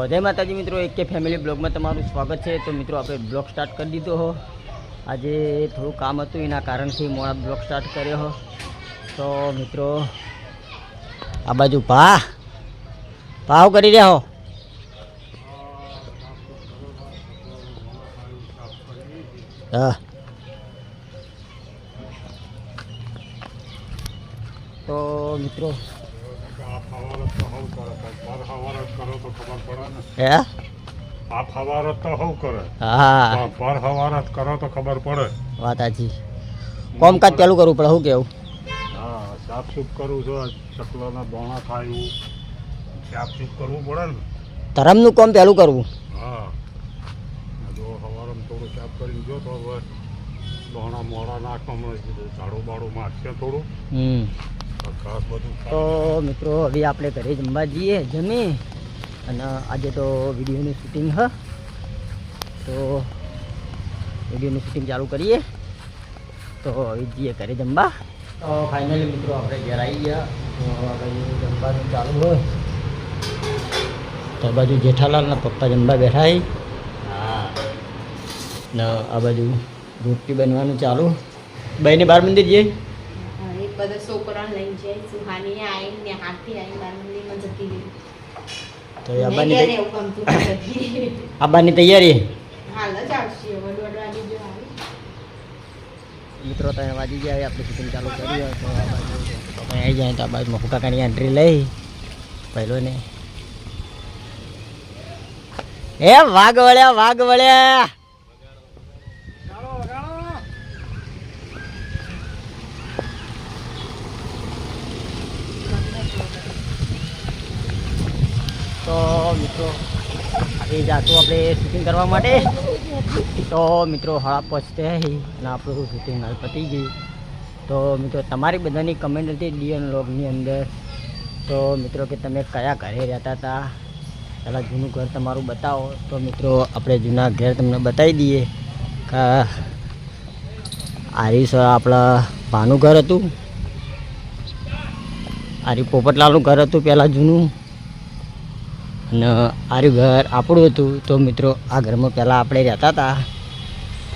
જય માતાજી મિત્રો, એક કે ફેમિલી બ્લોગમાં તમારું સ્વાગત છે। તો મિત્રો આપણે બ્લોગ સ્ટાર્ટ કરી દીધો હો। આજે થોડું કામ હતું, એના કારણથી મોડા બ્લોગ સ્ટાર્ટ કર્યો હો। તો મિત્રો આ બાજુ ભાવ કરી રહ્યા હો। હા, તો મિત્રો आप हवारत तो हो करे। हाँ, पर हवारत करो तो खबर पड़े। વાત સાચી। કામકાજ ચાલુ કરવું પડે, શું કેવું? हाँ, साफ सूफ करूँ छो, चकलाना दोणा खायूं, साफ सूफ करવું પડે ને। ધરમનું કામ ચાલુ કરવું। हाँ, જો હવારમાં થોડું સાફ કરીને જો તો હવે દોણા મોડા નાખવા મળે છે, ઝાડું બાડું મારશે થોડું। ઘાસ બધું તો મિત્રો હવે આપણે ઘરે જમવા જઈએ, જમી અને આજે તો વિડીયોનું શૂટિંગ હ, તો વિડીયોનું શૂટિંગ ચાલુ કરીએ। તો હવે જઈએ ઘરે જમવા। તો ફાઇનલી મિત્રો આપણે ઘરે આવી ગયા। તો આ બાજુ જમવાનું ચાલુ હોય, તો આ બાજુ જેઠાલાલના પપ્પા જમવા બેઠા છે। હા, ને આ બાજુ રોટલી બનવાનું ચાલુ। બાઈને બાર મંદિર જઈએ। બધા છોકરા લઈને જાય, સુહાની આવીને હાથથી આવીને બાર મંદિરમાં જતી રહી। તો આબાની તૈયારી હાલ જ આવશે, હવે 1:30 વાગે જો આવે। મિત્રો 3 વાગી ગયા, હવે આપણે શૂટિંગ ચાલુ કરીએ। તો આ બાજુ આવી જાય તો આ બાજુ મફુ કાકાની એન્ટ્રી લઈ પહેલો ને, એ વાઘ વળ્યા। તો મિત્રો એ જાતું આપણે શૂટિંગ કરવા માટે। તો મિત્રો 5:30 અને આપણું શૂટિંગ હાલ પતી ગયું। તો મિત્રો તમારી બધાની કમેન્ટ હતી ડીએન વ્લોગની અંદર, તો મિત્રો કે તમે કયા ઘરે રહેતા હતા, પહેલાં જૂનું ઘર તમારું બતાવો। તો મિત્રો આપણે જૂના ઘર તમને બતાવી દઈએ કે આરીસ આપણા ભાનું ઘર હતું, આરી પોપટલાલનું ઘર હતું પહેલાં જૂનું, અને આર્યું ઘર આપણું હતું। તો મિત્રો આ ઘરમાં પહેલાં આપણે રહેતા હતા,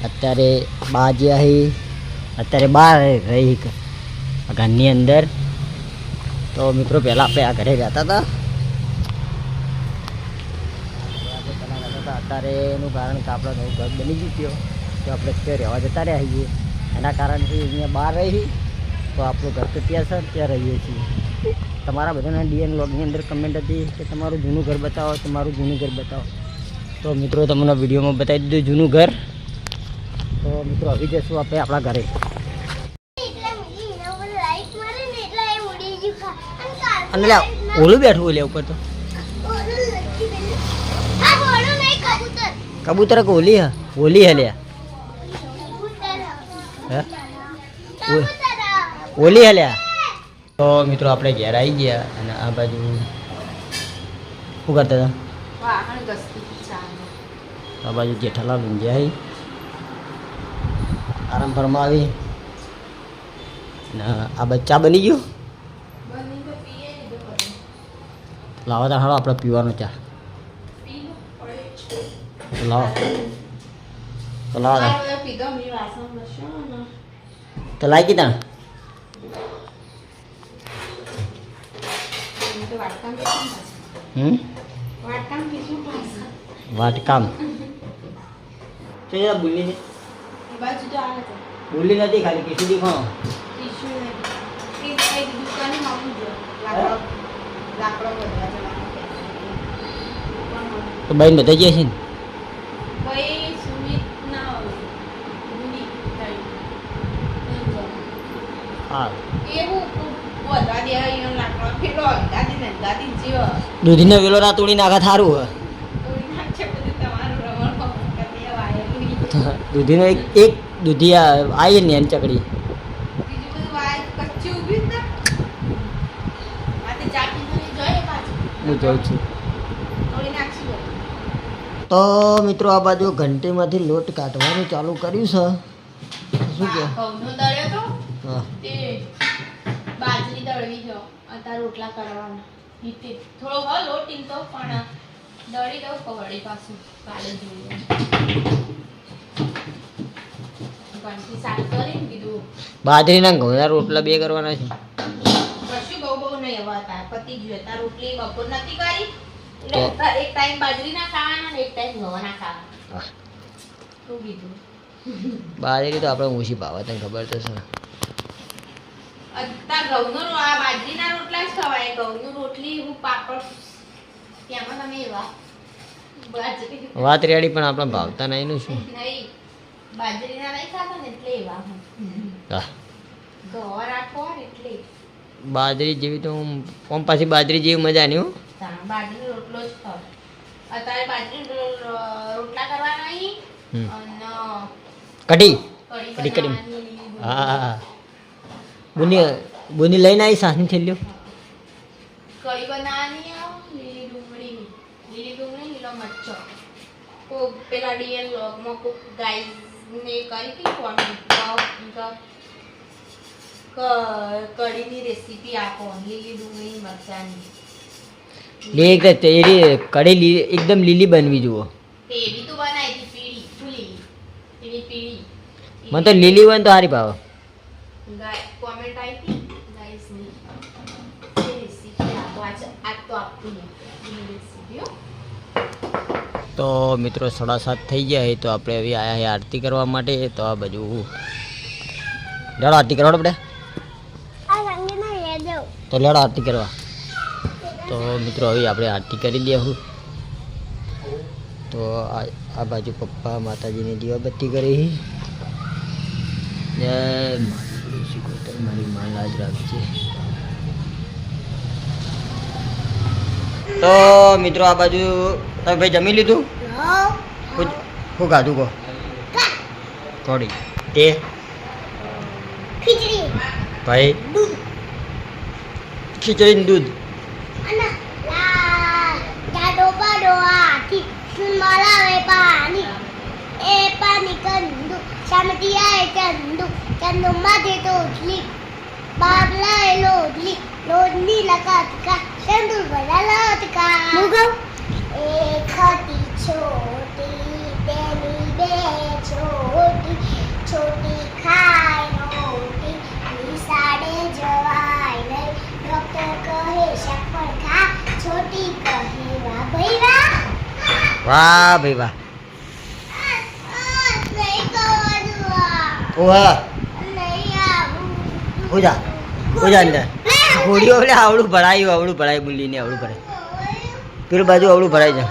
અત્યારે બા જે અહીં અત્યારે બહાર રહી ઘરની અંદર। તો મિત્રો પહેલાં આપણે આ ઘરે રહેતા હતા, અત્યારે એનું કારણ કે આપણા નવું ઘર બની ગયું, તો આપણે ત્યાં રહેવા જતા રહ્યા છીએ। એના કારણથી અહીંયા બહાર રહી, તો આપણું ઘર તો ત્યાં છે, ત્યાં રહીએ છીએ। તમારા બધાના ડીએન વ્લોગની અંદર કમેન્ટ હતી કે તમારું જૂનું ઘર બતાવો, તમારું જૂનું ઘર બતાવો। તો મિત્રો તમને વિડીયોમાં બતાવી દીધું જૂનું ઘર। તો મિત્રો આવી જઈશું આપણે આપણા ઘરે। અને લે ઓલું બેઠું લે ઉપર, તો કબૂતર કે ઓલી હે? ઓલી હે લે, ઓલી હે લે। તો મિત્રો આપણે ઘેર આવી ગયા, અને આ બાજુ શું કરતા હતા? આ બાજુ જેઠાલાલ ઊંઝાઈ આરામ ફરમાવી, ને આ બચ્ચા બની ગયું। લાવો તો હાલો આપણે પીવાનો ચા, લાવો તો લાવો તો લાગી તા વાટકામ બોલી બોલી નથી, ખાલી કીધું દેખાણો। તો બાઈને બધા જઈએ છે ને? હા, દૂધીનો વેલો રા તોડી નાખા થારું હે। દૂધીનો એક દૂધિયા આવી ને એની ચકડી હું જોઉં છું। તો મિત્રો આ બાજુ ઘંટીમાંથી લોટ કાઢવાનું ચાલુ કર્યું છે। શું કે બાજરી દળવી જો અત્યારે રોટલા કરવાના, થોડો લોટ ઈમ તો પણ દળી દઉં પહોળી પાછું કાલે જોઈએ કંઠી શાક કરીને કીધું બાજરીના ઘઉંના રોટલા બે કરવાના છે. કશું બહુ નહીં હવે હતા પતી ગયું હતા રોટલી બપોર નથી કરી તો? એટલે એક ટાઈમ બાજરીના ખાવાના ને એક ટાઈમ ઘઉંના ખાવાના હા. શું કીધું બાજરી તો આપણે ઓછી ભાવે તને ખબર તો છે. અત્યારે ઘઉંનો આ બાજરીના રોટલા જ ખવાય ઘઉંનું રોટલી હું પાપડ તેમાં તમે એવા બાજરી વાત રેડી પણ આપણે ભાવતા નહીં નું શું. નહીં બાજરીના નહીં ખાતા ને એટલે એવા હા. ઘઉં રાખો ને એટલે બાજરી જેવી તો ઓમ પાછી બાજરી જેવી મજા નહીં હો. બાજરીનો રોટલો જ ખાવ અત્યારે બાજરીનો રોટલા કરવાના અહીં હમ. અને કઢી કઢી કઢી. બનાવવાની હા બુની લઈને આવી સાસની થેલીઓ. કઢી બનાવવાની લીલી ડુંગળી લીલો મરચો કોક પેલા ડીએલ લોગમાં કોક ગાઈઝને કરી હતી કઢીની રેસીપી આપો લીલી ડુંગળી મરચાની કઢી એકદમ લીલી બનવી જુઓ. એવી તો બનાવી હતી પીળી ફૂલી એવી પીળી મને તો લીલી હોય ને તો સારી ભાવે. કોમેન્ટ આવી હતી ગાઈઝની રેસીપી આપો આજ તો આપતું નહીં રેસીપી હો. તો મિત્રો 7:30 થઈ ગયા તો આપણે હવે આયા છે આરતી કરવા માટે. તો આ બાજુ લેડો આરતી કરવા આપણે તો લેડો આરતી કરવા. તો મિત્રો હવે આપણે આરતી કરી લઈએ હું. તો આ બાજુ પપ્પા માતાજીની દીવાબત્તી કરી. જય મારી માં લાજ રાખજે. તો મિત્રો આ બાજુ તમે ભાઈ જમી લીધું? શું ખાધું કહો? થોડી તે ખીચડી ભાઈ ખીચડી ને દૂધ. અને જાડો બાડો આથી સુનમલાવે પાણી એ પાણી કંદુ શામતી આય ચંદુ ચંદુ માથે તોડલી બાબલાએ લોડલી લોડની લગાતકા ચંદુ બડા લટકા મુગમ એક હતી છોટી તેની બે છોટી છોટી ખાય રોટી નિસાડે જવાય નહીં ડોક્ટર કહે શક્કર ખા છોટી કહે વાહ ભાઈ વાહ વાહ ભાઈ વાહ. નહીં કહેવાનું ઓહા નહીં આવું પૂજા પૂજા અંદર ઘોડીઓ એટલે આવડું ભરાયું બોલીને આવડું ભરાય. પેલું બાજુ આવડું ભરાય છે.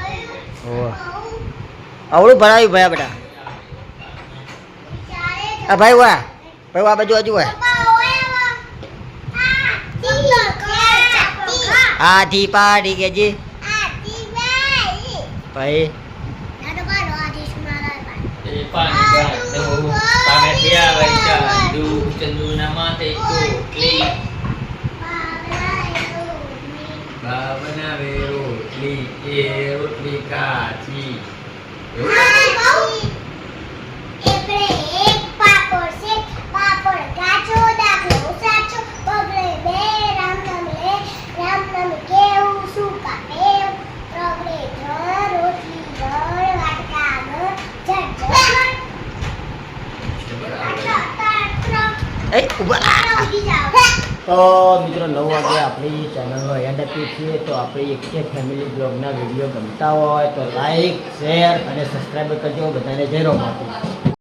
ઓહ આવડું ભરાયું ભાઈ બેટા. આ ભાઈ વાહ ભાઈ આ બાજુ હજુ હોય. હાથી પાડી કે જી ભાઈ રોટલી કાચી તો મિત્રો 9 વાગે આપણી ચેનલનો એન્ડ આપીએ છીએ. તો આપણી એક ફેમિલી બ્લોગના વિડીયો ગમતા હોય તો લાઈક શેર અને સબસ્ક્રાઈબ કરજો. બધાને જય રોમાપી.